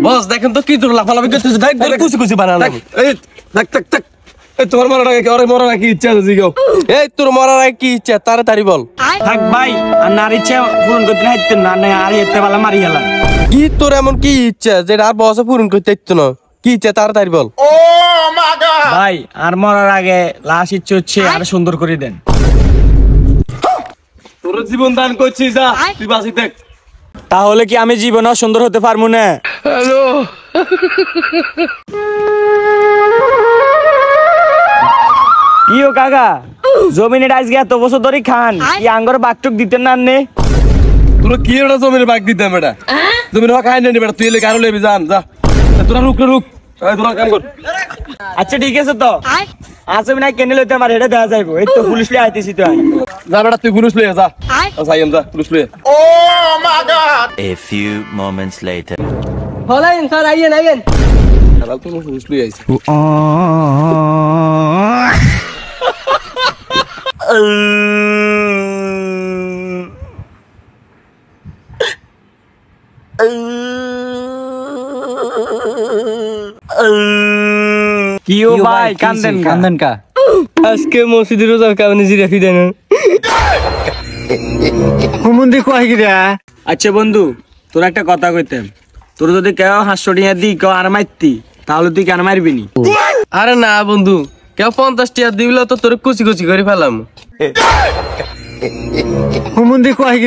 বস দেখেন তো কি তোর লাফালাফি করতেছিস দেখ দেখ কুচি কুচি বানানো এই দেখ দেখ দেখ এই তোর মরার আগে ওরে মরার আগে কি ইচ্ছা আছে জিগো এই তোর মরার আগে কি ইচ্ছা তাড়াতাড়ি বল থাক ভাই আর নার ইচ্ছা পূরণ করতে হাইতে না না আর এতে বালা মারি গেলাম কি তোর এমন কি ইচ্ছা যেটা আর বসে পূরণ করতে ইচ্ছা না কি ইচ্ছা তাড়াতাড়ি বল ও মা গড ভাই আর মরার আগে লাশ ইচ্ছে হচ্ছে আর সুন্দর করে দেন তোর জীবন দান করছিস যা তুই বাসি দেখ তাহলে কি আমি জীবনে সুন্দর হতে পারবো না হ্যালো কি ও কাকা জমিনে আজকে এত বছর ধরে খান কি আঙ্গর বাকটুক দিতেন না নে তোর কি এটা জমির বাগ দিতাম বেটা জমির বাগ খাই না বেটা তুই এলে কারো লেবি জান যা তোরা রুক রুক তোরা কাম কর আচ্ছা ঠিক আছে তো আজ আমি না কেনে লইতে আমার এটা দেওয়া যাইবো এই তো পুলিশ লিয়ে আইতেছি তো যা বেটা তুই পুলিশ লইয়া যা সাইম যা পুলিশ লইয়া oh my God A few moments later. হলাই স্যার আইয়েন আইয়েন শালা তো পুলিশ লইয়া আইছে কিও ভাই কান্দেন কা আজকে মসজিদের রোজা কামনে জিরাফি দেন হুমুন্দি কয় গিরা আচ্ছা বন্ধু তোর একটা কথা কইতাম তোর যদি কেউ 500 টাকা দি কেউ আর মারতি তাহলে তুই কেন মারবি নি আরে না বন্ধু কেউ 50 টাকা দিবিলা তো তোর কুচি কুচি করে ফেলাম হুমুন্দি কয়